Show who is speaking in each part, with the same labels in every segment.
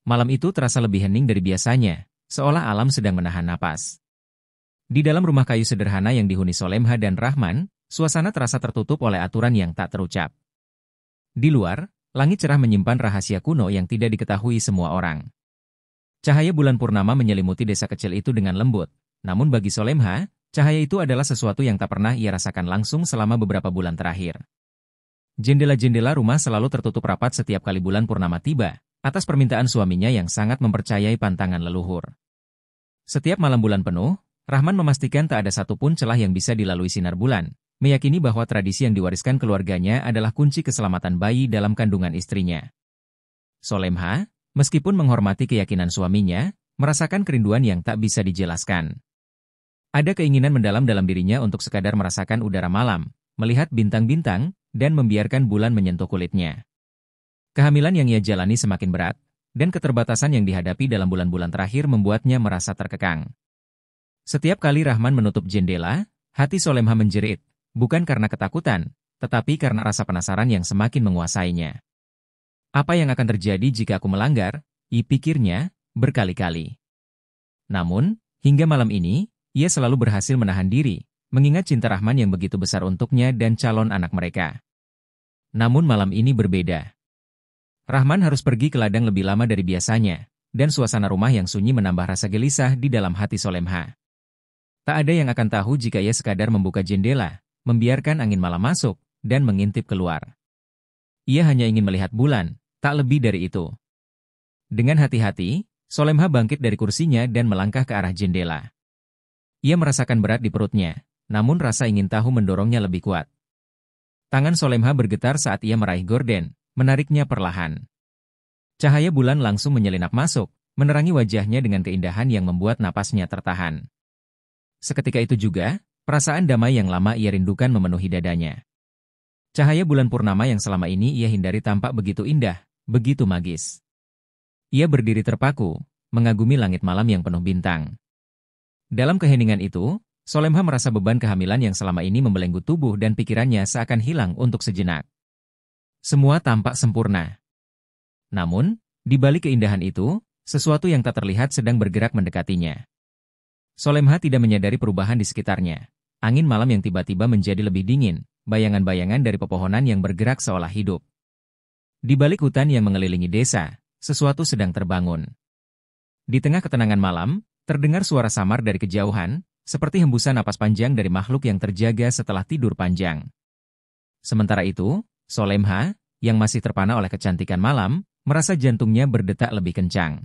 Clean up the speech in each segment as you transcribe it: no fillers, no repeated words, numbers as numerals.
Speaker 1: Malam itu terasa lebih hening dari biasanya, seolah alam sedang menahan napas. Di dalam rumah kayu sederhana yang dihuni Solemha dan Rahman, suasana terasa tertutup oleh aturan yang tak terucap. Di luar, langit cerah menyimpan rahasia kuno yang tidak diketahui semua orang. Cahaya bulan purnama menyelimuti desa kecil itu dengan lembut, namun bagi Solemha, cahaya itu adalah sesuatu yang tak pernah ia rasakan langsung selama beberapa bulan terakhir. Jendela-jendela rumah selalu tertutup rapat setiap kali bulan purnama tiba, atas permintaan suaminya yang sangat mempercayai pantangan leluhur. Setiap malam bulan penuh, Rahman memastikan tak ada satupun celah yang bisa dilalui sinar bulan, meyakini bahwa tradisi yang diwariskan keluarganya adalah kunci keselamatan bayi dalam kandungan istrinya. Solemha, meskipun menghormati keyakinan suaminya, merasakan kerinduan yang tak bisa dijelaskan. Ada keinginan mendalam dalam dirinya untuk sekadar merasakan udara malam, melihat bintang-bintang, dan membiarkan bulan menyentuh kulitnya. Kehamilan yang ia jalani semakin berat, dan keterbatasan yang dihadapi dalam bulan-bulan terakhir membuatnya merasa terkekang. Setiap kali Rahman menutup jendela, hati Solemha menjerit, bukan karena ketakutan, tetapi karena rasa penasaran yang semakin menguasainya. Apa yang akan terjadi jika aku melanggar? Pikirnya berkali-kali. Namun, hingga malam ini, ia selalu berhasil menahan diri, mengingat cinta Rahman yang begitu besar untuknya dan calon anak mereka. Namun malam ini berbeda. Rahman harus pergi ke ladang lebih lama dari biasanya, dan suasana rumah yang sunyi menambah rasa gelisah di dalam hati Solemha. Tak ada yang akan tahu jika ia sekadar membuka jendela, membiarkan angin malam masuk, dan mengintip keluar. Ia hanya ingin melihat bulan, tak lebih dari itu. Dengan hati-hati, Solemha bangkit dari kursinya dan melangkah ke arah jendela. Ia merasakan berat di perutnya, namun rasa ingin tahu mendorongnya lebih kuat. Tangan Solemha bergetar saat ia meraih gorden, menariknya perlahan. Cahaya bulan langsung menyelinap masuk, menerangi wajahnya dengan keindahan yang membuat napasnya tertahan. Seketika itu juga, perasaan damai yang lama ia rindukan memenuhi dadanya. Cahaya bulan purnama yang selama ini ia hindari tampak begitu indah, begitu magis. Ia berdiri terpaku, mengagumi langit malam yang penuh bintang. Dalam keheningan itu, Solemha merasa beban kehamilan yang selama ini membelenggu tubuh dan pikirannya seakan hilang untuk sejenak. Semua tampak sempurna. Namun, di balik keindahan itu, sesuatu yang tak terlihat sedang bergerak mendekatinya. Solemha tidak menyadari perubahan di sekitarnya. Angin malam yang tiba-tiba menjadi lebih dingin, bayangan-bayangan dari pepohonan yang bergerak seolah hidup. Di balik hutan yang mengelilingi desa, sesuatu sedang terbangun. Di tengah ketenangan malam, terdengar suara samar dari kejauhan, seperti hembusan napas panjang dari makhluk yang terjaga setelah tidur panjang. Sementara itu, Solemha, yang masih terpana oleh kecantikan malam, merasa jantungnya berdetak lebih kencang.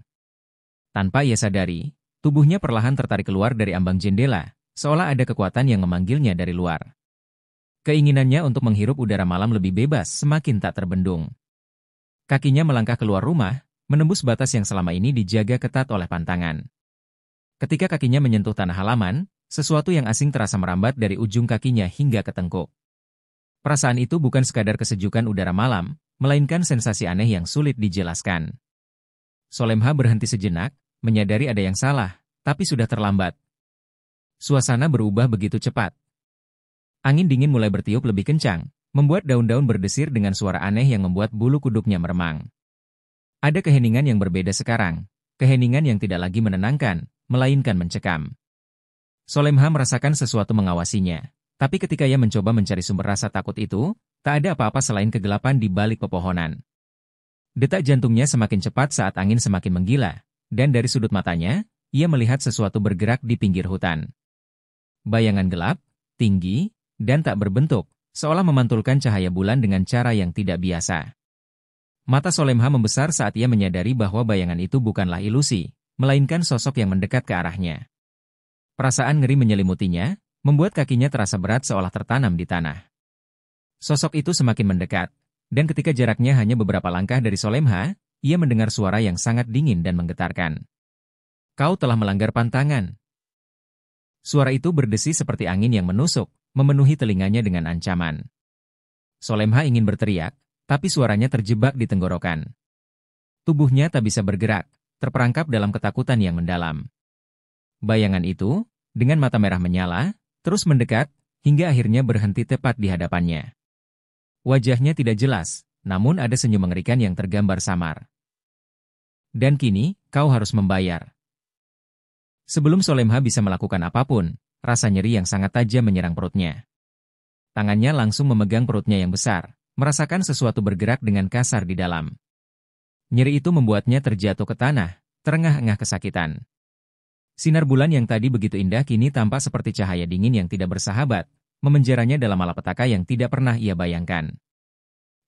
Speaker 1: Tanpa ia sadari, tubuhnya perlahan tertarik keluar dari ambang jendela, seolah ada kekuatan yang memanggilnya dari luar. Keinginannya untuk menghirup udara malam lebih bebas semakin tak terbendung. Kakinya melangkah keluar rumah, menembus batas yang selama ini dijaga ketat oleh pantangan. Ketika kakinya menyentuh tanah halaman, sesuatu yang asing terasa merambat dari ujung kakinya hingga ke tengkuk. Perasaan itu bukan sekadar kesejukan udara malam, melainkan sensasi aneh yang sulit dijelaskan. Solemha berhenti sejenak, menyadari ada yang salah, tapi sudah terlambat. Suasana berubah begitu cepat. Angin dingin mulai bertiup lebih kencang, membuat daun-daun berdesir dengan suara aneh yang membuat bulu kuduknya meremang. Ada keheningan yang berbeda sekarang, keheningan yang tidak lagi menenangkan, melainkan mencekam. Solemha merasakan sesuatu mengawasinya. Tapi ketika ia mencoba mencari sumber rasa takut itu, tak ada apa-apa selain kegelapan di balik pepohonan. Detak jantungnya semakin cepat saat angin semakin menggila, dan dari sudut matanya, ia melihat sesuatu bergerak di pinggir hutan. Bayangan gelap, tinggi, dan tak berbentuk, seolah memantulkan cahaya bulan dengan cara yang tidak biasa. Mata Solemha membesar saat ia menyadari bahwa bayangan itu bukanlah ilusi, melainkan sosok yang mendekat ke arahnya. Perasaan ngeri menyelimutinya, membuat kakinya terasa berat seolah tertanam di tanah. Sosok itu semakin mendekat, dan ketika jaraknya hanya beberapa langkah dari Solemha, ia mendengar suara yang sangat dingin dan menggetarkan. "Kau telah melanggar pantangan." Suara itu berdesi seperti angin yang menusuk, memenuhi telinganya dengan ancaman. Solemha ingin berteriak, tapi suaranya terjebak di tenggorokan. Tubuhnya tak bisa bergerak, terperangkap dalam ketakutan yang mendalam. Bayangan itu, dengan mata merah menyala, terus mendekat, hingga akhirnya berhenti tepat di hadapannya. Wajahnya tidak jelas, namun ada senyum mengerikan yang tergambar samar. Dan kini, kau harus membayar. Sebelum Solemha bisa melakukan apapun, rasa nyeri yang sangat tajam menyerang perutnya. Tangannya langsung memegang perutnya yang besar, merasakan sesuatu bergerak dengan kasar di dalam. Nyeri itu membuatnya terjatuh ke tanah, terengah-engah kesakitan. Sinar bulan yang tadi begitu indah kini tampak seperti cahaya dingin yang tidak bersahabat, memenjaranya dalam malapetaka yang tidak pernah ia bayangkan.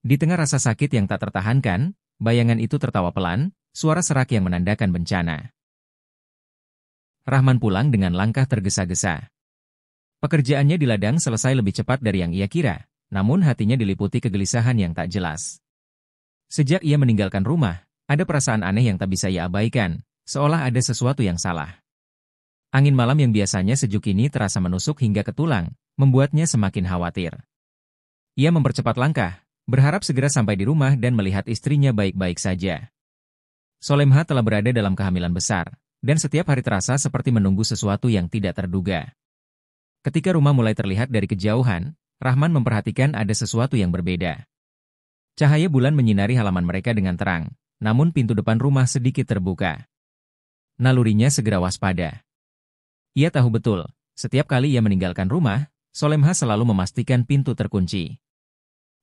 Speaker 1: Di tengah rasa sakit yang tak tertahankan, bayangan itu tertawa pelan, suara serak yang menandakan bencana. Rahman pulang dengan langkah tergesa-gesa. Pekerjaannya di ladang selesai lebih cepat dari yang ia kira, namun hatinya diliputi kegelisahan yang tak jelas. Sejak ia meninggalkan rumah, ada perasaan aneh yang tak bisa ia abaikan, seolah ada sesuatu yang salah. Angin malam yang biasanya sejuk ini terasa menusuk hingga ke tulang, membuatnya semakin khawatir. Ia mempercepat langkah, berharap segera sampai di rumah dan melihat istrinya baik-baik saja. Solemha telah berada dalam kehamilan besar, dan setiap hari terasa seperti menunggu sesuatu yang tidak terduga. Ketika rumah mulai terlihat dari kejauhan, Rahman memperhatikan ada sesuatu yang berbeda. Cahaya bulan menyinari halaman mereka dengan terang, namun pintu depan rumah sedikit terbuka. Nalurinya segera waspada. Ia tahu betul, setiap kali ia meninggalkan rumah, Solemha selalu memastikan pintu terkunci.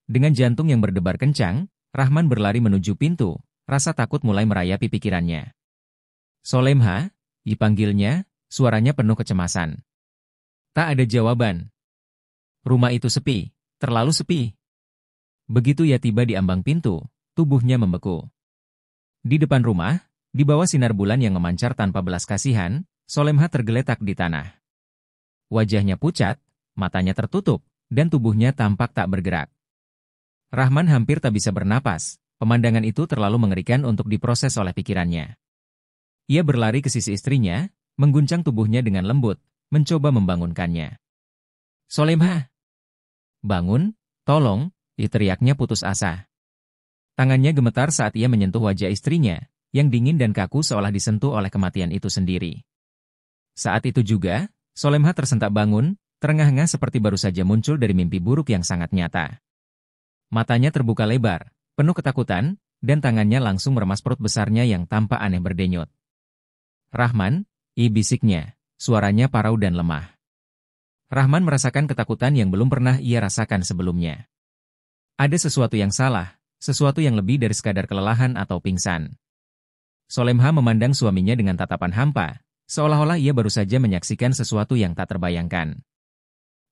Speaker 1: Dengan jantung yang berdebar kencang, Rahman berlari menuju pintu, rasa takut mulai merayapi pikirannya. Solemha, dipanggilnya, suaranya penuh kecemasan. Tak ada jawaban. Rumah itu sepi, terlalu sepi. Begitu ia tiba di ambang pintu, tubuhnya membeku. Di depan rumah, di bawah sinar bulan yang memancar tanpa belas kasihan, Solemha tergeletak di tanah. Wajahnya pucat, matanya tertutup, dan tubuhnya tampak tak bergerak. Rahman hampir tak bisa bernapas, pemandangan itu terlalu mengerikan untuk diproses oleh pikirannya. Ia berlari ke sisi istrinya, mengguncang tubuhnya dengan lembut, mencoba membangunkannya. Solemha! Bangun, tolong, teriaknya putus asa. Tangannya gemetar saat ia menyentuh wajah istrinya, yang dingin dan kaku seolah disentuh oleh kematian itu sendiri. Saat itu juga, Solemha tersentak bangun, terengah-engah seperti baru saja muncul dari mimpi buruk yang sangat nyata. Matanya terbuka lebar, penuh ketakutan, dan tangannya langsung meremas perut besarnya yang tampak aneh berdenyut. Rahman, bisiknya, suaranya parau dan lemah. Rahman merasakan ketakutan yang belum pernah ia rasakan sebelumnya. Ada sesuatu yang salah, sesuatu yang lebih dari sekadar kelelahan atau pingsan. Solemha memandang suaminya dengan tatapan hampa, seolah-olah ia baru saja menyaksikan sesuatu yang tak terbayangkan.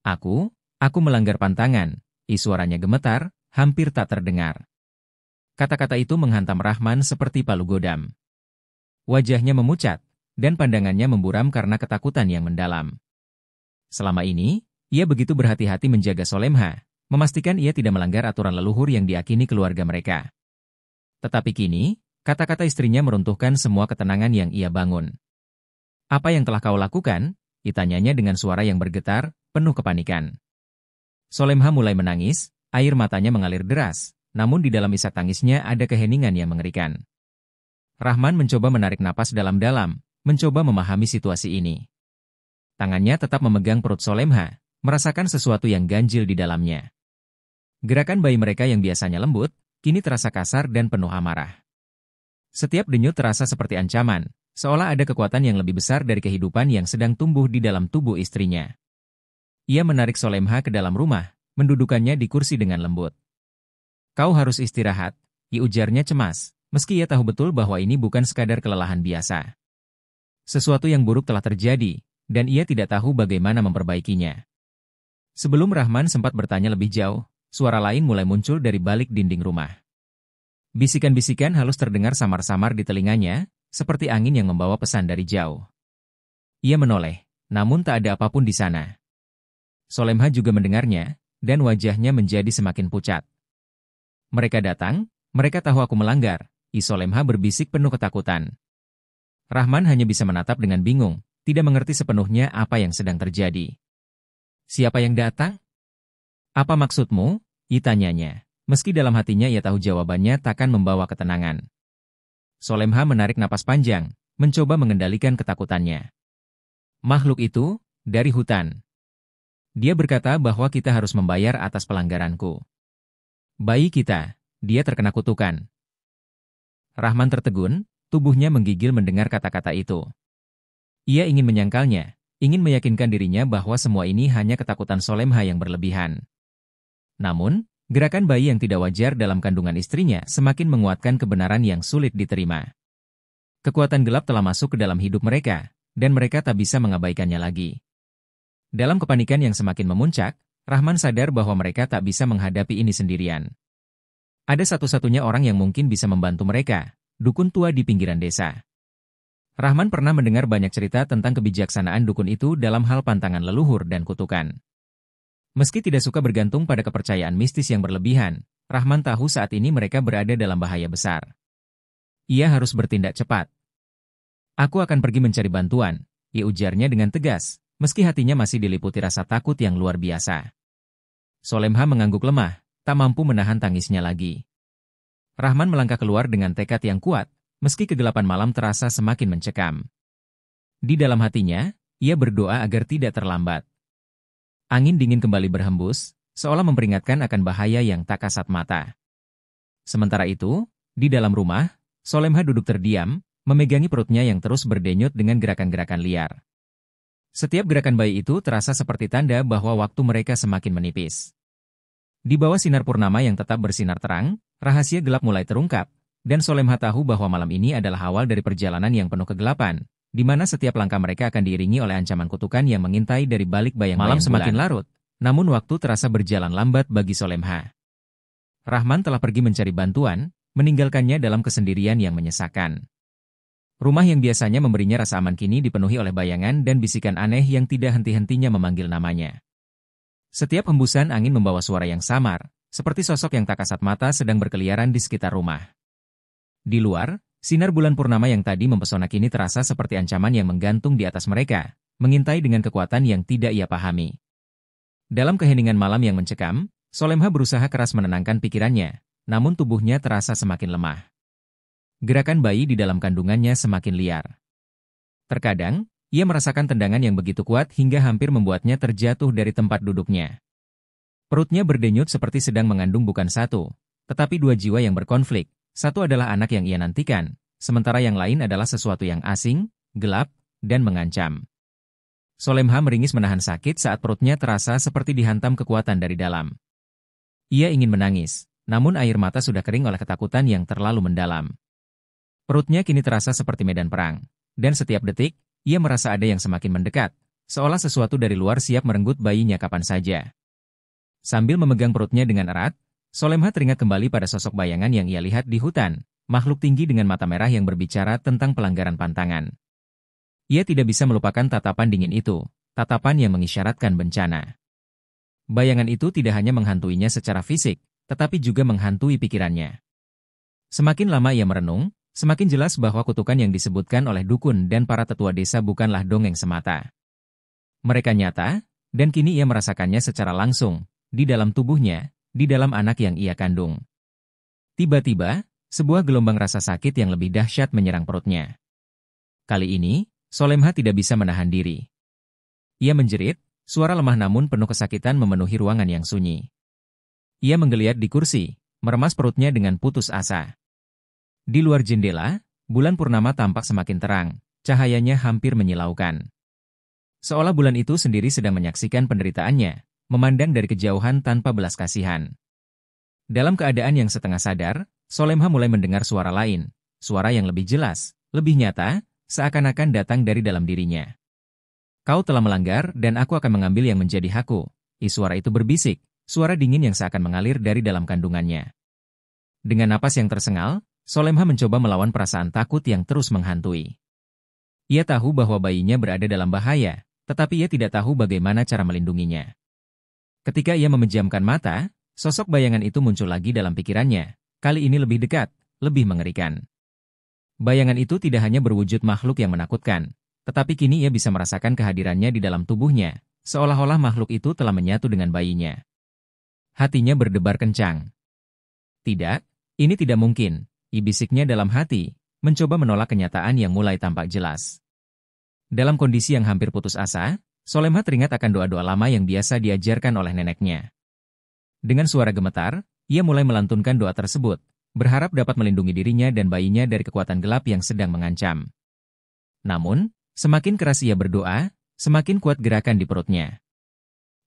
Speaker 1: Aku melanggar pantangan, suaranya gemetar, hampir tak terdengar. Kata-kata itu menghantam Rahman seperti palu godam. Wajahnya memucat, dan pandangannya memburam karena ketakutan yang mendalam. Selama ini, ia begitu berhati-hati menjaga Solemha, memastikan ia tidak melanggar aturan leluhur yang diakini keluarga mereka. Tetapi kini, kata-kata istrinya meruntuhkan semua ketenangan yang ia bangun. Apa yang telah kau lakukan? Ditanyanya dengan suara yang bergetar, penuh kepanikan. Solemha mulai menangis, air matanya mengalir deras, namun di dalam isak tangisnya ada keheningan yang mengerikan. Rahman mencoba menarik napas dalam-dalam, mencoba memahami situasi ini. Tangannya tetap memegang perut Solemha, merasakan sesuatu yang ganjil di dalamnya. Gerakan bayi mereka yang biasanya lembut, kini terasa kasar dan penuh amarah. Setiap denyut terasa seperti ancaman, seolah ada kekuatan yang lebih besar dari kehidupan yang sedang tumbuh di dalam tubuh istrinya. Ia menarik Solemha ke dalam rumah, mendudukannya di kursi dengan lembut. Kau harus istirahat, ujarnya cemas, meski ia tahu betul bahwa ini bukan sekadar kelelahan biasa. Sesuatu yang buruk telah terjadi, dan ia tidak tahu bagaimana memperbaikinya. Sebelum Rahman sempat bertanya lebih jauh, suara lain mulai muncul dari balik dinding rumah. Bisikan-bisikan halus terdengar samar-samar di telinganya, seperti angin yang membawa pesan dari jauh. Ia menoleh, namun tak ada apapun di sana. Solemha juga mendengarnya, dan wajahnya menjadi semakin pucat. Mereka datang, mereka tahu aku melanggar, Solemha berbisik penuh ketakutan. Rahman hanya bisa menatap dengan bingung, tidak mengerti sepenuhnya apa yang sedang terjadi. Siapa yang datang? Apa maksudmu? Tanyanya. Meski dalam hatinya ia tahu jawabannya takkan membawa ketenangan. Solemha menarik napas panjang, mencoba mengendalikan ketakutannya. Makhluk itu, dari hutan. Dia berkata bahwa kita harus membayar atas pelanggaranku. Bayi kita, dia terkena kutukan. Rahman tertegun, tubuhnya menggigil mendengar kata-kata itu. Ia ingin menyangkalnya, ingin meyakinkan dirinya bahwa semua ini hanya ketakutan Solemha yang berlebihan. Namun, gerakan bayi yang tidak wajar dalam kandungan istrinya semakin menguatkan kebenaran yang sulit diterima. Kekuatan gelap telah masuk ke dalam hidup mereka, dan mereka tak bisa mengabaikannya lagi. Dalam kepanikan yang semakin memuncak, Rahman sadar bahwa mereka tak bisa menghadapi ini sendirian. Ada satu-satunya orang yang mungkin bisa membantu mereka, dukun tua di pinggiran desa. Rahman pernah mendengar banyak cerita tentang kebijaksanaan dukun itu dalam hal pantangan leluhur dan kutukan. Meski tidak suka bergantung pada kepercayaan mistis yang berlebihan, Rahman tahu saat ini mereka berada dalam bahaya besar. Ia harus bertindak cepat. Aku akan pergi mencari bantuan, ia ujarnya dengan tegas, meski hatinya masih diliputi rasa takut yang luar biasa. Solemha mengangguk lemah, tak mampu menahan tangisnya lagi. Rahman melangkah keluar dengan tekad yang kuat, meski kegelapan malam terasa semakin mencekam. Di dalam hatinya, ia berdoa agar tidak terlambat. Angin dingin kembali berhembus, seolah memperingatkan akan bahaya yang tak kasat mata. Sementara itu, di dalam rumah, Solemha duduk terdiam, memegangi perutnya yang terus berdenyut dengan gerakan-gerakan liar. Setiap gerakan bayi itu terasa seperti tanda bahwa waktu mereka semakin menipis. Di bawah sinar purnama yang tetap bersinar terang, rahasia gelap mulai terungkap, dan Solemha tahu bahwa malam ini adalah awal dari perjalanan yang penuh kegelapan, di mana setiap langkah mereka akan diiringi oleh ancaman kutukan yang mengintai dari balik bayang-bayang bulan. Malam semakin larut, namun waktu terasa berjalan lambat bagi Solemha. Rahman telah pergi mencari bantuan, meninggalkannya dalam kesendirian yang menyesakan. Rumah yang biasanya memberinya rasa aman kini dipenuhi oleh bayangan dan bisikan aneh yang tidak henti-hentinya memanggil namanya. Setiap hembusan angin membawa suara yang samar, seperti sosok yang tak kasat mata sedang berkeliaran di sekitar rumah. Di luar, sinar bulan purnama yang tadi mempesona kini terasa seperti ancaman yang menggantung di atas mereka, mengintai dengan kekuatan yang tidak ia pahami. Dalam keheningan malam yang mencekam, Solemha berusaha keras menenangkan pikirannya, namun tubuhnya terasa semakin lemah. Gerakan bayi di dalam kandungannya semakin liar. Terkadang, ia merasakan tendangan yang begitu kuat hingga hampir membuatnya terjatuh dari tempat duduknya. Perutnya berdenyut seperti sedang mengandung bukan satu, tetapi dua jiwa yang berkonflik. Satu adalah anak yang ia nantikan, sementara yang lain adalah sesuatu yang asing, gelap, dan mengancam. Solemha meringis menahan sakit saat perutnya terasa seperti dihantam kekuatan dari dalam. Ia ingin menangis, namun air mata sudah kering oleh ketakutan yang terlalu mendalam. Perutnya kini terasa seperti medan perang, dan setiap detik, ia merasa ada yang semakin mendekat, seolah sesuatu dari luar siap merenggut bayinya kapan saja. Sambil memegang perutnya dengan erat, Solemha teringat kembali pada sosok bayangan yang ia lihat di hutan, makhluk tinggi dengan mata merah yang berbicara tentang pelanggaran pantangan. Ia tidak bisa melupakan tatapan dingin itu, tatapan yang mengisyaratkan bencana. Bayangan itu tidak hanya menghantuinya secara fisik, tetapi juga menghantui pikirannya. Semakin lama ia merenung, semakin jelas bahwa kutukan yang disebutkan oleh dukun dan para tetua desa bukanlah dongeng semata. Mereka nyata, dan kini ia merasakannya secara langsung, di dalam tubuhnya, di dalam anak yang ia kandung. Tiba-tiba, sebuah gelombang rasa sakit yang lebih dahsyat menyerang perutnya. Kali ini, Solemha tidak bisa menahan diri. Ia menjerit, suara lemah namun penuh kesakitan memenuhi ruangan yang sunyi. Ia menggeliat di kursi, meremas perutnya dengan putus asa. Di luar jendela, bulan purnama tampak semakin terang, cahayanya hampir menyilaukan. Seolah bulan itu sendiri sedang menyaksikan penderitaannya, memandang dari kejauhan tanpa belas kasihan. Dalam keadaan yang setengah sadar, Solemha mulai mendengar suara lain, suara yang lebih jelas, lebih nyata, seakan-akan datang dari dalam dirinya. Kau telah melanggar dan aku akan mengambil yang menjadi hakku. Suara itu berbisik, suara dingin yang seakan mengalir dari dalam kandungannya. Dengan napas yang tersengal, Solemha mencoba melawan perasaan takut yang terus menghantui. Ia tahu bahwa bayinya berada dalam bahaya, tetapi ia tidak tahu bagaimana cara melindunginya. Ketika ia memejamkan mata, sosok bayangan itu muncul lagi dalam pikirannya, kali ini lebih dekat, lebih mengerikan. Bayangan itu tidak hanya berwujud makhluk yang menakutkan, tetapi kini ia bisa merasakan kehadirannya di dalam tubuhnya, seolah-olah makhluk itu telah menyatu dengan bayinya. Hatinya berdebar kencang. Tidak, ini tidak mungkin, bisiknya dalam hati, mencoba menolak kenyataan yang mulai tampak jelas. Dalam kondisi yang hampir putus asa, Solemha teringat akan doa-doa lama yang biasa diajarkan oleh neneknya. Dengan suara gemetar, ia mulai melantunkan doa tersebut, berharap dapat melindungi dirinya dan bayinya dari kekuatan gelap yang sedang mengancam. Namun, semakin keras ia berdoa, semakin kuat gerakan di perutnya.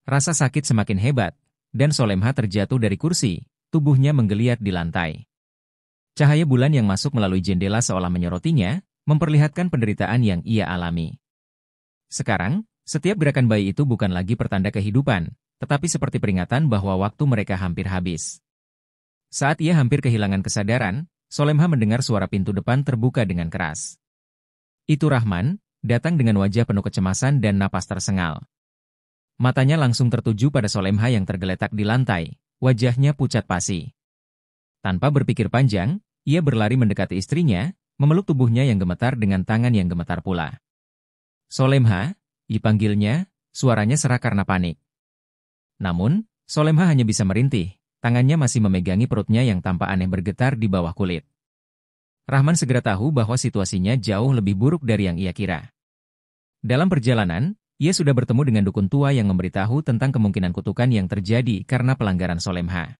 Speaker 1: Rasa sakit semakin hebat, dan Solemha terjatuh dari kursi, tubuhnya menggeliat di lantai. Cahaya bulan yang masuk melalui jendela seolah menyorotinya, memperlihatkan penderitaan yang ia alami. Sekarang, setiap gerakan bayi itu bukan lagi pertanda kehidupan, tetapi seperti peringatan bahwa waktu mereka hampir habis. Saat ia hampir kehilangan kesadaran, Solemha mendengar suara pintu depan terbuka dengan keras. Itu Rahman, datang dengan wajah penuh kecemasan dan napas tersengal. Matanya langsung tertuju pada Solemha yang tergeletak di lantai, wajahnya pucat pasi. Tanpa berpikir panjang, ia berlari mendekati istrinya, memeluk tubuhnya yang gemetar dengan tangan yang gemetar pula. Solemha, dipanggilnya, suaranya serak karena panik. Namun, Solemha hanya bisa merintih, tangannya masih memegangi perutnya yang tampak aneh bergetar di bawah kulit. Rahman segera tahu bahwa situasinya jauh lebih buruk dari yang ia kira. Dalam perjalanan, ia sudah bertemu dengan dukun tua yang memberitahu tentang kemungkinan kutukan yang terjadi karena pelanggaran Solemha.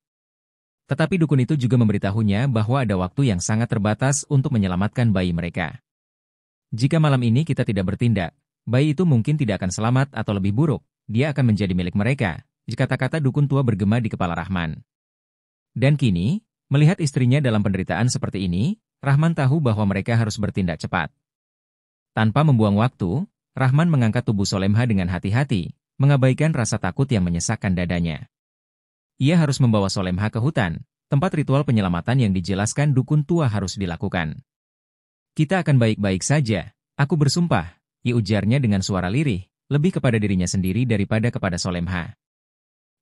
Speaker 1: Tetapi dukun itu juga memberitahunya bahwa ada waktu yang sangat terbatas untuk menyelamatkan bayi mereka. Jika malam ini kita tidak bertindak, bayi itu mungkin tidak akan selamat atau lebih buruk, dia akan menjadi milik mereka, kata-kata dukun tua bergema di kepala Rahman. Dan kini, melihat istrinya dalam penderitaan seperti ini, Rahman tahu bahwa mereka harus bertindak cepat. Tanpa membuang waktu, Rahman mengangkat tubuh Solemha dengan hati-hati, mengabaikan rasa takut yang menyesakkan dadanya. Ia harus membawa Solemha ke hutan, tempat ritual penyelamatan yang dijelaskan dukun tua harus dilakukan. Kita akan baik-baik saja, aku bersumpah, ujarnya dengan suara lirih, lebih kepada dirinya sendiri daripada kepada Solemha.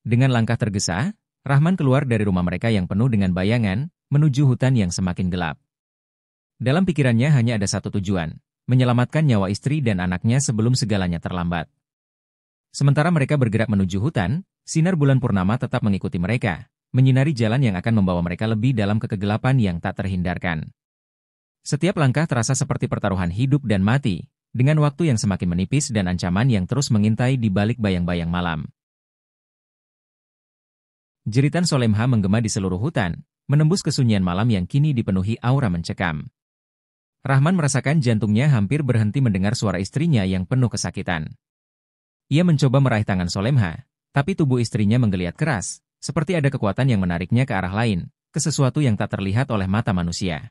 Speaker 1: Dengan langkah tergesa, Rahman keluar dari rumah mereka yang penuh dengan bayangan, menuju hutan yang semakin gelap. Dalam pikirannya hanya ada satu tujuan, menyelamatkan nyawa istri dan anaknya sebelum segalanya terlambat. Sementara mereka bergerak menuju hutan, sinar bulan purnama tetap mengikuti mereka, menyinari jalan yang akan membawa mereka lebih dalam kegelapan yang tak terhindarkan. Setiap langkah terasa seperti pertaruhan hidup dan mati, dengan waktu yang semakin menipis dan ancaman yang terus mengintai di balik bayang-bayang malam. Jeritan Solemha menggema di seluruh hutan, menembus kesunyian malam yang kini dipenuhi aura mencekam. Rahman merasakan jantungnya hampir berhenti mendengar suara istrinya yang penuh kesakitan. Ia mencoba meraih tangan Solemha, tapi tubuh istrinya menggeliat keras, seperti ada kekuatan yang menariknya ke arah lain, ke sesuatu yang tak terlihat oleh mata manusia.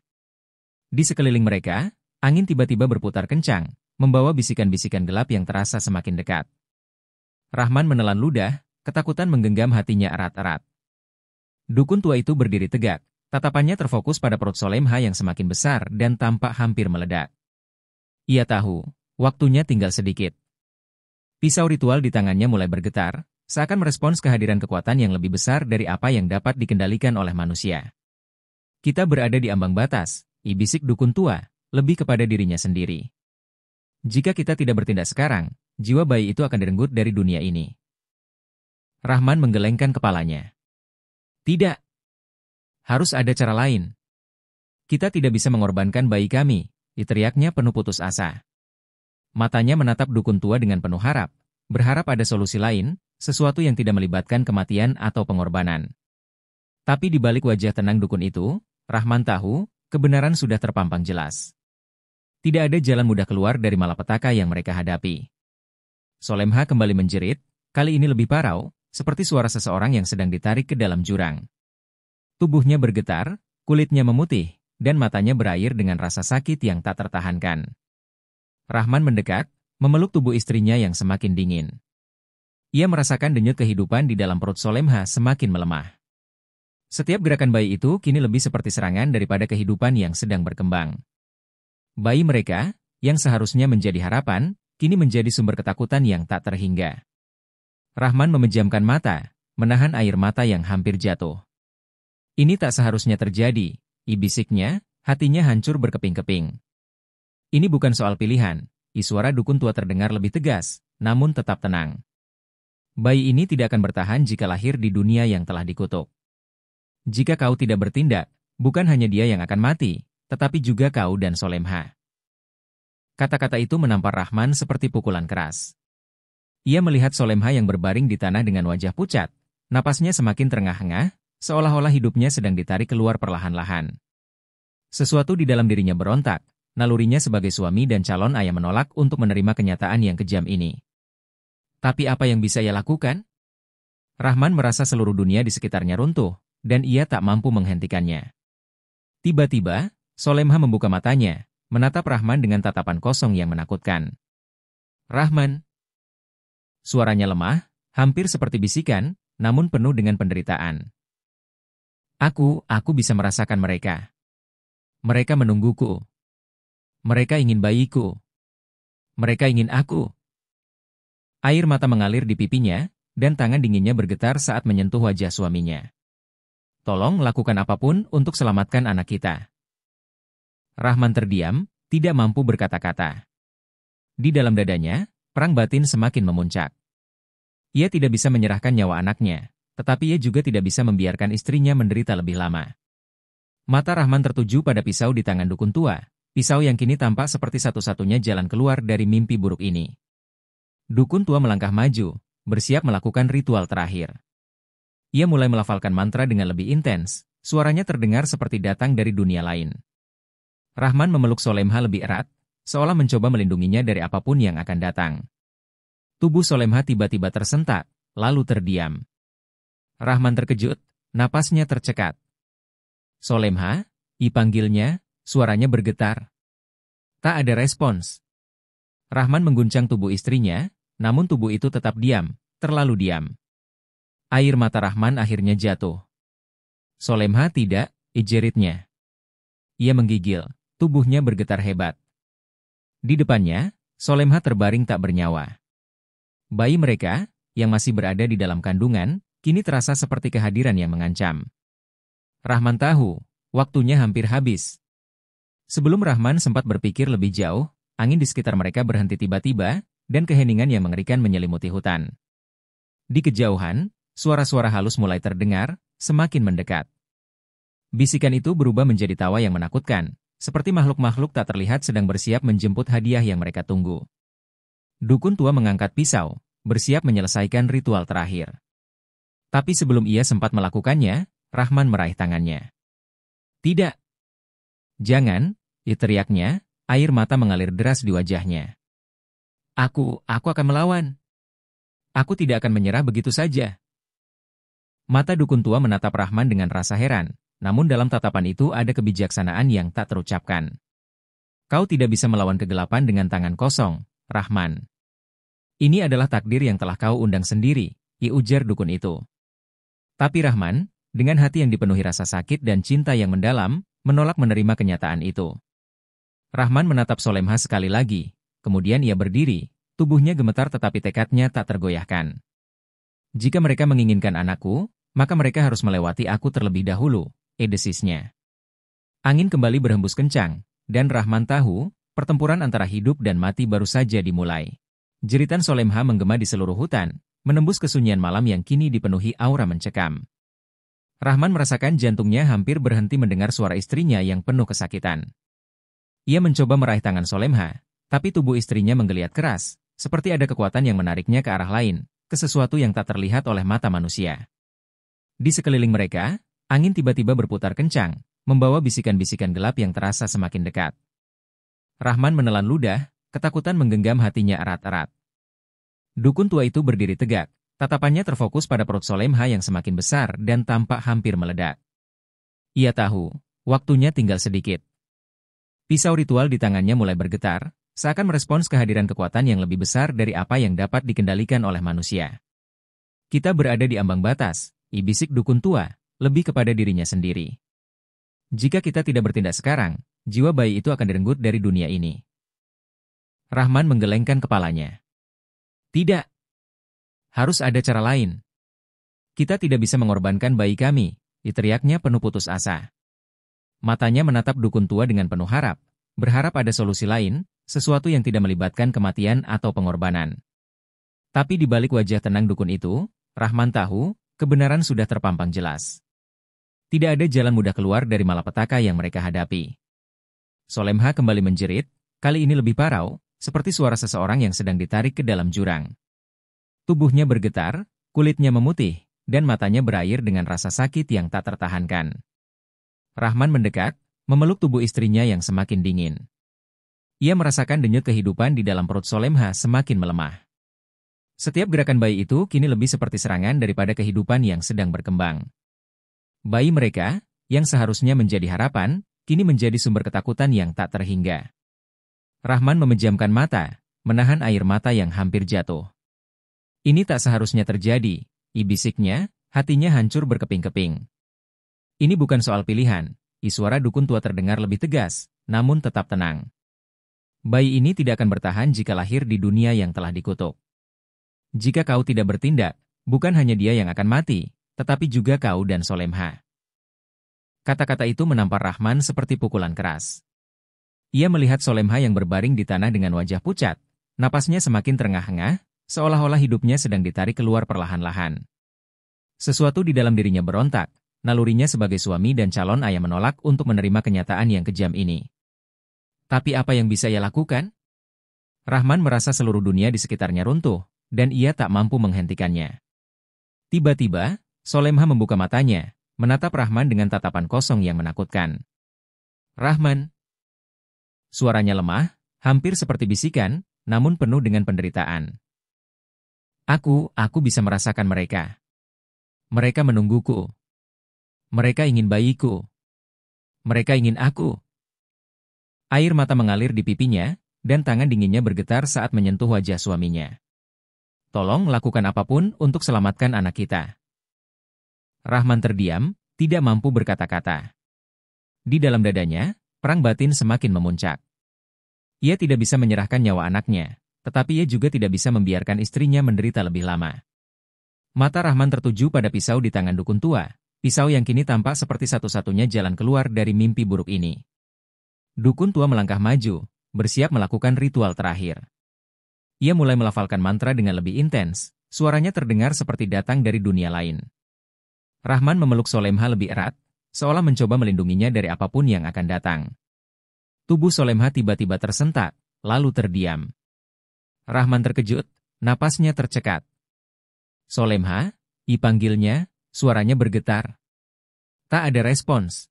Speaker 1: Di sekeliling mereka, angin tiba-tiba berputar kencang, membawa bisikan-bisikan gelap yang terasa semakin dekat. Rahman menelan ludah, ketakutan menggenggam hatinya erat-erat. Dukun tua itu berdiri tegak, tatapannya terfokus pada perut Solemha yang semakin besar dan tampak hampir meledak. Ia tahu, waktunya tinggal sedikit. Pisau ritual di tangannya mulai bergetar, seakan merespons kehadiran kekuatan yang lebih besar dari apa yang dapat dikendalikan oleh manusia. Kita berada di ambang batas, bisik dukun tua, lebih kepada dirinya sendiri. Jika kita tidak bertindak sekarang, jiwa bayi itu akan direnggut dari dunia ini. Rahman menggelengkan kepalanya. Tidak. Harus ada cara lain. Kita tidak bisa mengorbankan bayi kami, teriaknya penuh putus asa. Matanya menatap dukun tua dengan penuh harap, berharap ada solusi lain, sesuatu yang tidak melibatkan kematian atau pengorbanan. Tapi di balik wajah tenang dukun itu, Rahman tahu, kebenaran sudah terpampang jelas. Tidak ada jalan mudah keluar dari malapetaka yang mereka hadapi. Solemha kembali menjerit, kali ini lebih parau, seperti suara seseorang yang sedang ditarik ke dalam jurang. Tubuhnya bergetar, kulitnya memutih, dan matanya berair dengan rasa sakit yang tak tertahankan. Rahman mendekat, memeluk tubuh istrinya yang semakin dingin. Ia merasakan denyut kehidupan di dalam perut Solemha semakin melemah. Setiap gerakan bayi itu kini lebih seperti serangan daripada kehidupan yang sedang berkembang. Bayi mereka, yang seharusnya menjadi harapan, kini menjadi sumber ketakutan yang tak terhingga. Rahman memejamkan mata, menahan air mata yang hampir jatuh. Ini tak seharusnya terjadi, bisiknya, hatinya hancur berkeping-keping. Ini bukan soal pilihan, suara dukun tua terdengar lebih tegas, namun tetap tenang. Bayi ini tidak akan bertahan jika lahir di dunia yang telah dikutuk. Jika kau tidak bertindak, bukan hanya dia yang akan mati, tetapi juga kau dan Solemha. Kata-kata itu menampar Rahman seperti pukulan keras. Ia melihat Solemha yang berbaring di tanah dengan wajah pucat, napasnya semakin terengah-engah, seolah-olah hidupnya sedang ditarik keluar perlahan-lahan. Sesuatu di dalam dirinya berontak, nalurinya sebagai suami dan calon ayah menolak untuk menerima kenyataan yang kejam ini. Tapi apa yang bisa ia lakukan? Rahman merasa seluruh dunia di sekitarnya runtuh, dan ia tak mampu menghentikannya. Tiba-tiba, Solemha membuka matanya, menatap Rahman dengan tatapan kosong yang menakutkan. Rahman. Suaranya lemah, hampir seperti bisikan, namun penuh dengan penderitaan. Aku bisa merasakan mereka. Mereka menungguku. Mereka ingin bayiku. Mereka ingin aku. Air mata mengalir di pipinya, dan tangan dinginnya bergetar saat menyentuh wajah suaminya. Tolong lakukan apapun untuk selamatkan anak kita. Rahman terdiam, tidak mampu berkata-kata. Di dalam dadanya, perang batin semakin memuncak. Ia tidak bisa menyerahkan nyawa anaknya, tetapi ia juga tidak bisa membiarkan istrinya menderita lebih lama. Mata Rahman tertuju pada pisau di tangan dukun tua, pisau yang kini tampak seperti satu-satunya jalan keluar dari mimpi buruk ini. Dukun tua melangkah maju, bersiap melakukan ritual terakhir. Ia mulai melafalkan mantra dengan lebih intens, suaranya terdengar seperti datang dari dunia lain. Rahman memeluk Solemha lebih erat, seolah mencoba melindunginya dari apapun yang akan datang. Tubuh Solemha tiba-tiba tersentak, lalu terdiam. Rahman terkejut, napasnya tercekat. Solemha, dipanggilnya, suaranya bergetar. Tak ada respons. Rahman mengguncang tubuh istrinya, namun tubuh itu tetap diam, terlalu diam. Air mata Rahman akhirnya jatuh. Solemha tidak, jeritnya. Ia menggigil, tubuhnya bergetar hebat. Di depannya, Solemha terbaring tak bernyawa. Bayi mereka, yang masih berada di dalam kandungan, kini terasa seperti kehadiran yang mengancam. Rahman tahu, waktunya hampir habis. Sebelum Rahman sempat berpikir lebih jauh, angin di sekitar mereka berhenti tiba-tiba, dan keheningan yang mengerikan menyelimuti hutan. Di kejauhan, suara-suara halus mulai terdengar, semakin mendekat. Bisikan itu berubah menjadi tawa yang menakutkan, seperti makhluk-makhluk tak terlihat sedang bersiap menjemput hadiah yang mereka tunggu. Dukun tua mengangkat pisau, bersiap menyelesaikan ritual terakhir. Tapi sebelum ia sempat melakukannya, Rahman meraih tangannya. Tidak. Jangan, teriaknya, air mata mengalir deras di wajahnya. Aku akan melawan. Aku tidak akan menyerah begitu saja. Mata dukun tua menatap Rahman dengan rasa heran, namun dalam tatapan itu ada kebijaksanaan yang tak terucapkan. Kau tidak bisa melawan kegelapan dengan tangan kosong, Rahman. Ini adalah takdir yang telah kau undang sendiri, ujar dukun itu. Tapi Rahman, dengan hati yang dipenuhi rasa sakit dan cinta yang mendalam, menolak menerima kenyataan itu. Rahman menatap Solemha sekali lagi, kemudian ia berdiri, tubuhnya gemetar tetapi tekadnya tak tergoyahkan. Jika mereka menginginkan anakku, maka mereka harus melewati aku terlebih dahulu, desisnya. Angin kembali berhembus kencang, dan Rahman tahu, pertempuran antara hidup dan mati baru saja dimulai. Jeritan Solemha menggema di seluruh hutan, menembus kesunyian malam yang kini dipenuhi aura mencekam. Rahman merasakan jantungnya hampir berhenti mendengar suara istrinya yang penuh kesakitan. Ia mencoba meraih tangan Solemha, tapi tubuh istrinya menggeliat keras, seperti ada kekuatan yang menariknya ke arah lain, ke sesuatu yang tak terlihat oleh mata manusia. Di sekeliling mereka, angin tiba-tiba berputar kencang, membawa bisikan-bisikan gelap yang terasa semakin dekat. Rahman menelan ludah, ketakutan menggenggam hatinya erat-erat. Dukun tua itu berdiri tegak, tatapannya terfokus pada perut Solemha yang semakin besar dan tampak hampir meledak. Ia tahu, waktunya tinggal sedikit. Pisau ritual di tangannya mulai bergetar, seakan merespons kehadiran kekuatan yang lebih besar dari apa yang dapat dikendalikan oleh manusia. Kita berada di ambang batas, bisik dukun tua, lebih kepada dirinya sendiri. Jika kita tidak bertindak sekarang, jiwa bayi itu akan direnggut dari dunia ini. Rahman menggelengkan kepalanya. Tidak. Harus ada cara lain. Kita tidak bisa mengorbankan bayi kami, teriaknya penuh putus asa. Matanya menatap dukun tua dengan penuh harap, berharap ada solusi lain, sesuatu yang tidak melibatkan kematian atau pengorbanan. Tapi di balik wajah tenang dukun itu, Rahman tahu, kebenaran sudah terpampang jelas. Tidak ada jalan mudah keluar dari malapetaka yang mereka hadapi. Solemha kembali menjerit, kali ini lebih parau, seperti suara seseorang yang sedang ditarik ke dalam jurang. Tubuhnya bergetar, kulitnya memutih, dan matanya berair dengan rasa sakit yang tak tertahankan. Rahman mendekat, memeluk tubuh istrinya yang semakin dingin. Ia merasakan denyut kehidupan di dalam perut Solemha semakin melemah. Setiap gerakan bayi itu kini lebih seperti serangan daripada kehidupan yang sedang berkembang. Bayi mereka, yang seharusnya menjadi harapan, kini menjadi sumber ketakutan yang tak terhingga. Rahman memejamkan mata, menahan air mata yang hampir jatuh. Ini tak seharusnya terjadi, bisiknya, hatinya hancur berkeping-keping. Ini bukan soal pilihan, suara dukun tua terdengar lebih tegas, namun tetap tenang. Bayi ini tidak akan bertahan jika lahir di dunia yang telah dikutuk. Jika kau tidak bertindak, bukan hanya dia yang akan mati, tetapi juga kau dan Solemha. Kata-kata itu menampar Rahman seperti pukulan keras. Ia melihat Solemha yang berbaring di tanah dengan wajah pucat, napasnya semakin terengah-engah, seolah-olah hidupnya sedang ditarik keluar perlahan-lahan. Sesuatu di dalam dirinya berontak, nalurinya sebagai suami dan calon ayah menolak untuk menerima kenyataan yang kejam ini. Tapi apa yang bisa ia lakukan? Rahman merasa seluruh dunia di sekitarnya runtuh, dan ia tak mampu menghentikannya. Tiba-tiba, Solemha membuka matanya, menatap Rahman dengan tatapan kosong yang menakutkan. Rahman. Suaranya lemah, hampir seperti bisikan, namun penuh dengan penderitaan. Aku bisa merasakan mereka. Mereka menungguku. Mereka ingin bayiku. Mereka ingin aku. Air mata mengalir di pipinya, dan tangan dinginnya bergetar saat menyentuh wajah suaminya. Tolong lakukan apapun untuk selamatkan anak kita. Rahman terdiam, tidak mampu berkata-kata. Di dalam dadanya, perang batin semakin memuncak. Ia tidak bisa menyerahkan nyawa anaknya, tetapi ia juga tidak bisa membiarkan istrinya menderita lebih lama. Mata Rahman tertuju pada pisau di tangan dukun tua, pisau yang kini tampak seperti satu-satunya jalan keluar dari mimpi buruk ini. Dukun tua melangkah maju, bersiap melakukan ritual terakhir. Ia mulai melafalkan mantra dengan lebih intens, suaranya terdengar seperti datang dari dunia lain. Rahman memeluk Solemha lebih erat, seolah mencoba melindunginya dari apapun yang akan datang. Tubuh Solemha tiba-tiba tersentak, lalu terdiam. Rahman terkejut, napasnya tercekat. Solemha, dipanggilnya, suaranya bergetar. Tak ada respons.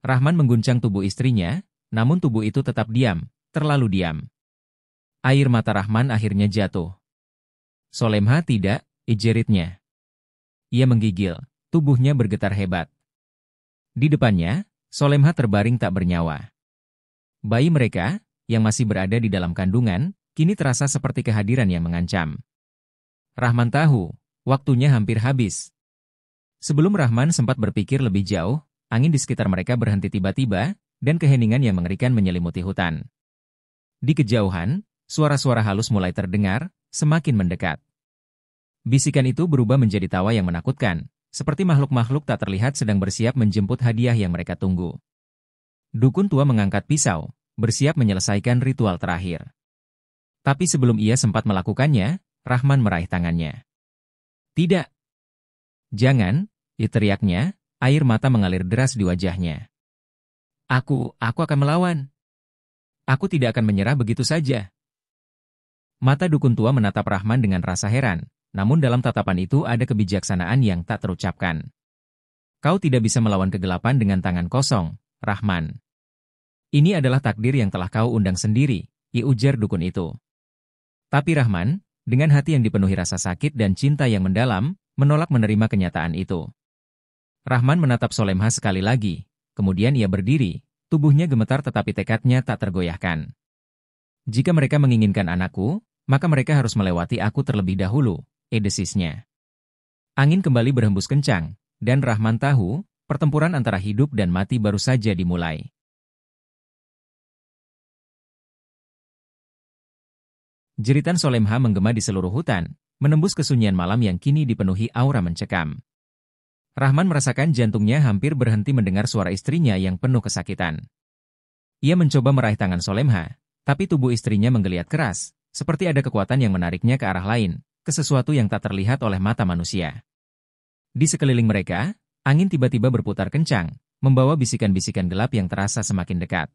Speaker 1: Rahman mengguncang tubuh istrinya, namun tubuh itu tetap diam, terlalu diam. Air mata Rahman akhirnya jatuh. Solemha tidak, jeritnya. Ia menggigil, tubuhnya bergetar hebat. Di depannya, Solemha terbaring tak bernyawa. Bayi mereka, yang masih berada di dalam kandungan, kini terasa seperti kehadiran yang mengancam. Rahman tahu, waktunya hampir habis. Sebelum Rahman sempat berpikir lebih jauh, angin di sekitar mereka berhenti tiba-tiba, dan keheningan yang mengerikan menyelimuti hutan. Di kejauhan, suara-suara halus mulai terdengar, semakin mendekat. Bisikan itu berubah menjadi tawa yang menakutkan, seperti makhluk-makhluk tak terlihat sedang bersiap menjemput hadiah yang mereka tunggu. Dukun tua mengangkat pisau, bersiap menyelesaikan ritual terakhir. Tapi sebelum ia sempat melakukannya, Rahman meraih tangannya. Tidak. Jangan, teriaknya, air mata mengalir deras di wajahnya. Aku akan melawan. Aku tidak akan menyerah begitu saja. Mata dukun tua menatap Rahman dengan rasa heran, namun dalam tatapan itu ada kebijaksanaan yang tak terucapkan. Kau tidak bisa melawan kegelapan dengan tangan kosong, Rahman. Ini adalah takdir yang telah kau undang sendiri, ujar dukun itu. Tapi Rahman, dengan hati yang dipenuhi rasa sakit dan cinta yang mendalam, menolak menerima kenyataan itu. Rahman menatap Solemha sekali lagi, kemudian ia berdiri, tubuhnya gemetar tetapi tekadnya tak tergoyahkan. Jika mereka menginginkan anakku, maka mereka harus melewati aku terlebih dahulu, desisnya. Angin kembali berhembus kencang, dan Rahman tahu, pertempuran antara hidup dan mati baru saja dimulai. Jeritan Solemha menggema di seluruh hutan, menembus kesunyian malam yang kini dipenuhi aura mencekam. Rahman merasakan jantungnya hampir berhenti mendengar suara istrinya yang penuh kesakitan. Ia mencoba meraih tangan Solemha, tapi tubuh istrinya menggeliat keras, seperti ada kekuatan yang menariknya ke arah lain, ke sesuatu yang tak terlihat oleh mata manusia. Di sekeliling mereka, angin tiba-tiba berputar kencang, membawa bisikan-bisikan gelap yang terasa semakin dekat.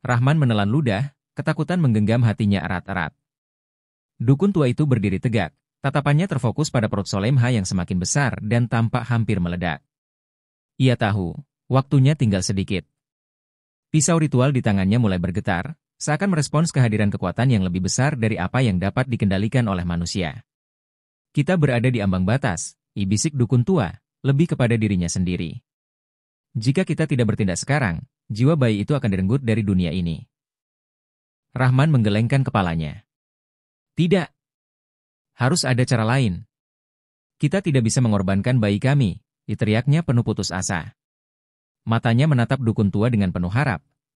Speaker 1: Rahman menelan ludah, ketakutan menggenggam hatinya erat-erat. Dukun tua itu berdiri tegak, Tatapannya terfokus pada perut Solemha yang semakin besar dan tampak hampir meledak. Ia tahu, waktunya tinggal sedikit. Pisau ritual di tangannya mulai bergetar, seakan merespons kehadiran kekuatan yang lebih besar dari apa yang dapat dikendalikan oleh manusia. Kita berada di ambang batas, bisik dukun tua, lebih kepada dirinya sendiri. Jika kita tidak bertindak sekarang, jiwa bayi itu akan direnggut dari dunia ini. Rahman menggelengkan kepalanya. Tidak. Harus ada cara lain. Kita tidak bisa mengorbankan bayi kami, teriaknya penuh putus asa. Matanya menatap dukun tua dengan penuh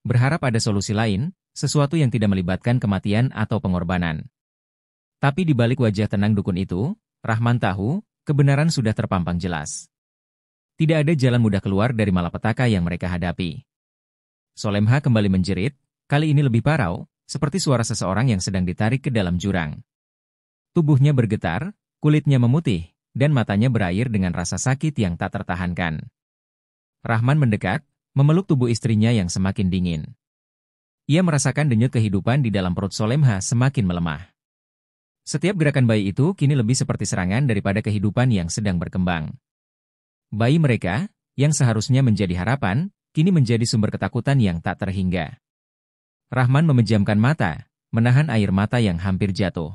Speaker 1: berharap ada solusi lain, sesuatu yang tidak melibatkan kematian atau pengorbanan. Tapi di balik wajah tenang dukun itu, Rahman tahu, kebenaran sudah terpampang jelas. Tidak ada jalan mudah keluar dari malapetaka yang mereka hadapi. Solemha kembali menjerit, kali ini lebih parau, seperti suara seseorang yang sedang ditarik ke dalam jurang. Tubuhnya bergetar, kulitnya memutih, dan matanya berair dengan rasa sakit yang tak tertahankan. Rahman mendekat, memeluk tubuh istrinya yang semakin dingin. Ia merasakan denyut kehidupan di dalam perut Solemha semakin melemah. Setiap gerakan bayi itu kini lebih seperti serangan daripada kehidupan yang sedang berkembang. Bayi mereka, yang seharusnya menjadi harapan, kini menjadi sumber ketakutan yang tak terhingga. Rahman memejamkan mata, menahan air mata yang hampir jatuh.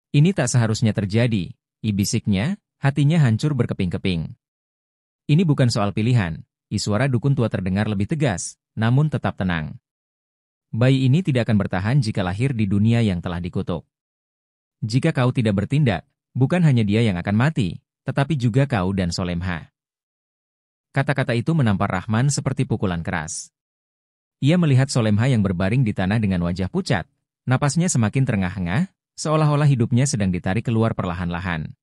Speaker 1: Ini tak seharusnya terjadi, bisiknya, hatinya hancur berkeping-keping. Ini bukan soal pilihan, suara dukun tua terdengar lebih tegas, namun tetap tenang. Bayi ini tidak akan bertahan jika lahir di dunia yang telah dikutuk. Jika kau tidak bertindak, bukan hanya dia yang akan mati, tetapi juga kau dan Solemha. Kata-kata itu menampar Rahman seperti pukulan keras. Ia melihat Solemha yang berbaring di tanah dengan wajah pucat, napasnya semakin terengah-engah, seolah-olah hidupnya sedang ditarik keluar perlahan-lahan.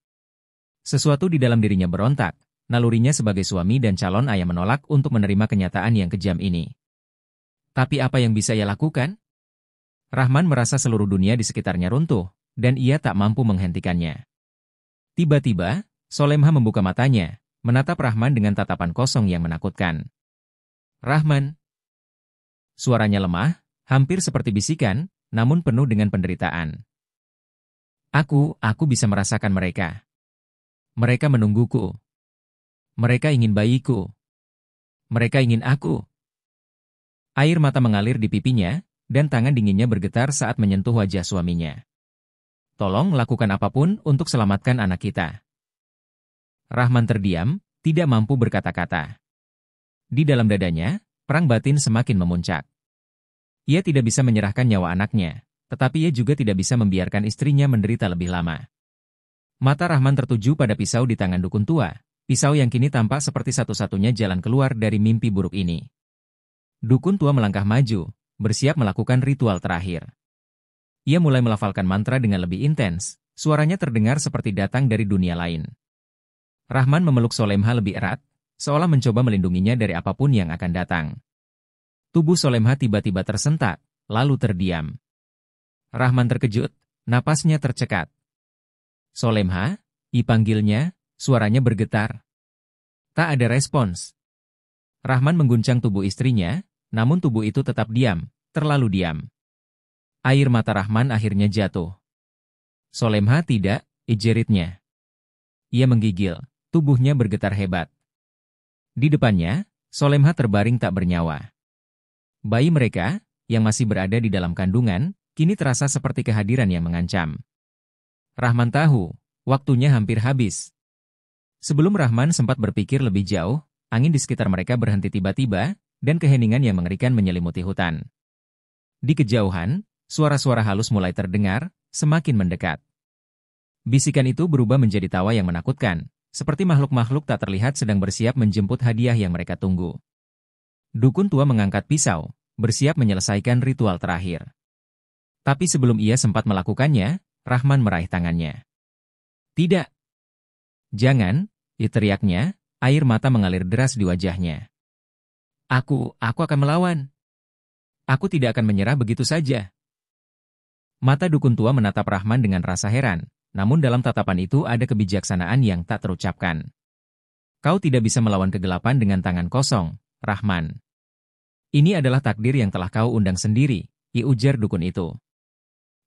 Speaker 1: Sesuatu di dalam dirinya berontak, nalurinya sebagai suami dan calon ayah menolak untuk menerima kenyataan yang kejam ini. Tapi apa yang bisa ia lakukan? Rahman merasa seluruh dunia di sekitarnya runtuh, dan ia tak mampu menghentikannya. Tiba-tiba, Solemha membuka matanya, menatap Rahman dengan tatapan kosong yang menakutkan. Rahman. Suaranya lemah, hampir seperti bisikan, namun penuh dengan penderitaan. Aku bisa merasakan mereka. Mereka menungguku. Mereka ingin bayiku. Mereka ingin aku. Air mata mengalir di pipinya, dan tangan dinginnya bergetar saat menyentuh wajah suaminya. Tolong lakukan apapun untuk selamatkan anak kita. Rahman terdiam, tidak mampu berkata-kata. Di dalam dadanya, perang batin semakin memuncak. Ia tidak bisa menyerahkan nyawa anaknya, tetapi ia juga tidak bisa membiarkan istrinya menderita lebih lama. Mata Rahman tertuju pada pisau di tangan dukun tua, pisau yang kini tampak seperti satu-satunya jalan keluar dari mimpi buruk ini. Dukun tua melangkah maju, bersiap melakukan ritual terakhir. Ia mulai melafalkan mantra dengan lebih intens, suaranya terdengar seperti datang dari dunia lain. Rahman memeluk Solemha lebih erat, seolah mencoba melindunginya dari apapun yang akan datang. Tubuh Solemha tiba-tiba tersentak, lalu terdiam. Rahman terkejut, napasnya tercekat. Solemha, dipanggilnya, suaranya bergetar. Tak ada respons. Rahman mengguncang tubuh istrinya, namun tubuh itu tetap diam, terlalu diam. Air mata Rahman akhirnya jatuh. Solemha tidak, jeritnya. Ia menggigil, tubuhnya bergetar hebat. Di depannya, Solemha terbaring tak bernyawa. Bayi mereka, yang masih berada di dalam kandungan, kini terasa seperti kehadiran yang mengancam. Rahman tahu, waktunya hampir habis. Sebelum Rahman sempat berpikir lebih jauh, angin di sekitar mereka berhenti tiba-tiba, dan keheningan yang mengerikan menyelimuti hutan. Di kejauhan, suara-suara halus mulai terdengar, semakin mendekat. Bisikan itu berubah menjadi tawa yang menakutkan, seperti makhluk-makhluk tak terlihat sedang bersiap menjemput hadiah yang mereka tunggu. Dukun tua mengangkat pisau, bersiap menyelesaikan ritual terakhir. Tapi sebelum ia sempat melakukannya, Rahman meraih tangannya. Tidak. Jangan, teriaknya, air mata mengalir deras di wajahnya. Aku akan melawan. Aku tidak akan menyerah begitu saja. Mata dukun tua menatap Rahman dengan rasa heran, namun dalam tatapan itu ada kebijaksanaan yang tak terucapkan. Kau tidak bisa melawan kegelapan dengan tangan kosong, Rahman. Ini adalah takdir yang telah kau undang sendiri, ujar dukun itu.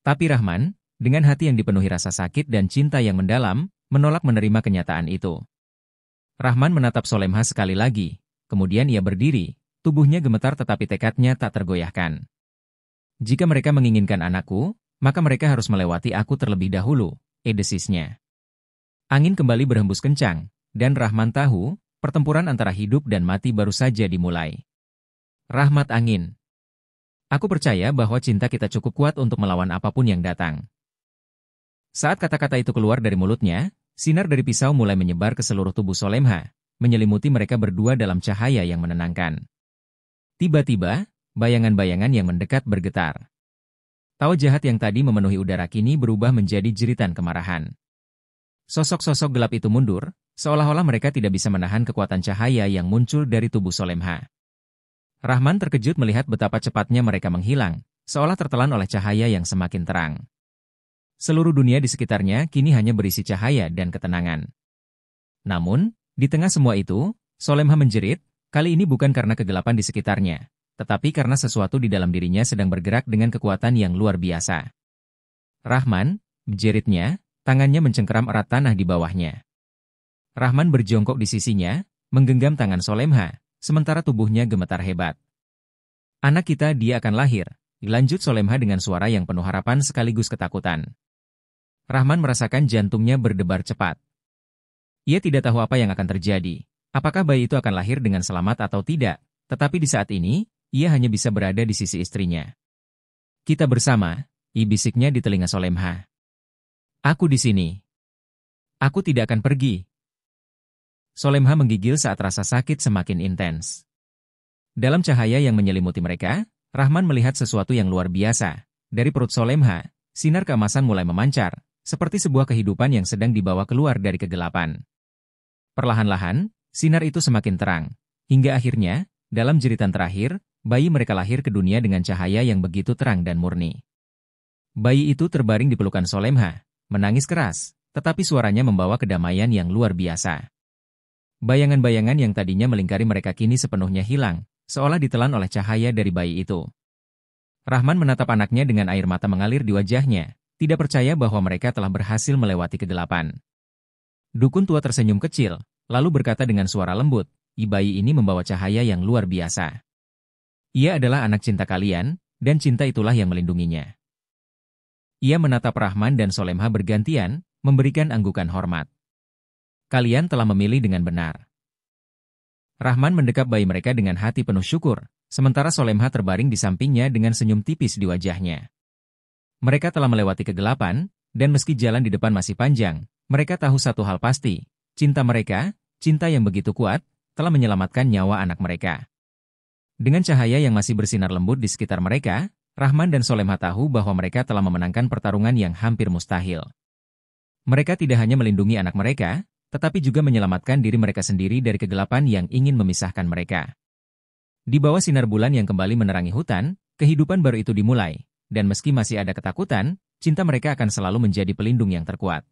Speaker 1: Tapi Rahman, dengan hati yang dipenuhi rasa sakit dan cinta yang mendalam, menolak menerima kenyataan itu. Rahman menatap Solemha sekali lagi, kemudian ia berdiri, tubuhnya gemetar tetapi tekadnya tak tergoyahkan. Jika mereka menginginkan anakku, maka mereka harus melewati aku terlebih dahulu, desisnya. Angin kembali berhembus kencang, dan Rahman tahu, pertempuran antara hidup dan mati baru saja dimulai. Rahmat angin. Aku percaya bahwa cinta kita cukup kuat untuk melawan apapun yang datang. Saat kata-kata itu keluar dari mulutnya, sinar dari pisau mulai menyebar ke seluruh tubuh Solemha, menyelimuti mereka berdua dalam cahaya yang menenangkan. Tiba-tiba, bayangan-bayangan yang mendekat bergetar. Tawa jahat yang tadi memenuhi udara kini berubah menjadi jeritan kemarahan. Sosok-sosok gelap itu mundur, seolah-olah mereka tidak bisa menahan kekuatan cahaya yang muncul dari tubuh Solemha. Rahman terkejut melihat betapa cepatnya mereka menghilang, seolah tertelan oleh cahaya yang semakin terang. Seluruh dunia di sekitarnya kini hanya berisi cahaya dan ketenangan. Namun, di tengah semua itu, Solemha menjerit, kali ini bukan karena kegelapan di sekitarnya, tetapi karena sesuatu di dalam dirinya sedang bergerak dengan kekuatan yang luar biasa. Rahman, jeritnya, tangannya mencengkeram erat tanah di bawahnya. Rahman berjongkok di sisinya, menggenggam tangan Solemha, sementara tubuhnya gemetar hebat. Anak kita dia akan lahir, lanjut Solemha dengan suara yang penuh harapan sekaligus ketakutan. Rahman merasakan jantungnya berdebar cepat. Ia tidak tahu apa yang akan terjadi, apakah bayi itu akan lahir dengan selamat atau tidak, tetapi di saat ini, ia hanya bisa berada di sisi istrinya. Kita bersama, bisiknya di telinga Solemha. Aku di sini. Aku tidak akan pergi. Solemha menggigil saat rasa sakit semakin intens. Dalam cahaya yang menyelimuti mereka, Rahman melihat sesuatu yang luar biasa. Dari perut Solemha, sinar keemasan mulai memancar, seperti sebuah kehidupan yang sedang dibawa keluar dari kegelapan. Perlahan-lahan, sinar itu semakin terang, hingga akhirnya, dalam jeritan terakhir, bayi mereka lahir ke dunia dengan cahaya yang begitu terang dan murni. Bayi itu terbaring di pelukan Solemha, menangis keras, tetapi suaranya membawa kedamaian yang luar biasa. Bayangan-bayangan yang tadinya melingkari mereka kini sepenuhnya hilang, seolah ditelan oleh cahaya dari bayi itu. Rahman menatap anaknya dengan air mata mengalir di wajahnya, tidak percaya bahwa mereka telah berhasil melewati kegelapan. Dukun tua tersenyum kecil, lalu berkata dengan suara lembut, bayi ini membawa cahaya yang luar biasa. Ia adalah anak cinta kalian, dan cinta itulah yang melindunginya. Ia menatap Rahman dan Solemha bergantian, memberikan anggukan hormat. Kalian telah memilih dengan benar. Rahman mendekap bayi mereka dengan hati penuh syukur, sementara Solemha terbaring di sampingnya dengan senyum tipis di wajahnya. Mereka telah melewati kegelapan, dan meski jalan di depan masih panjang, mereka tahu satu hal pasti, cinta mereka, cinta yang begitu kuat, telah menyelamatkan nyawa anak mereka. Dengan cahaya yang masih bersinar lembut di sekitar mereka, Rahman dan Solemha tahu bahwa mereka telah memenangkan pertarungan yang hampir mustahil. Mereka tidak hanya melindungi anak mereka, tetapi juga menyelamatkan diri mereka sendiri dari kegelapan yang ingin memisahkan mereka. Di bawah sinar bulan yang kembali menerangi hutan, kehidupan baru itu dimulai, dan meski masih ada ketakutan, cinta mereka akan selalu menjadi pelindung yang terkuat.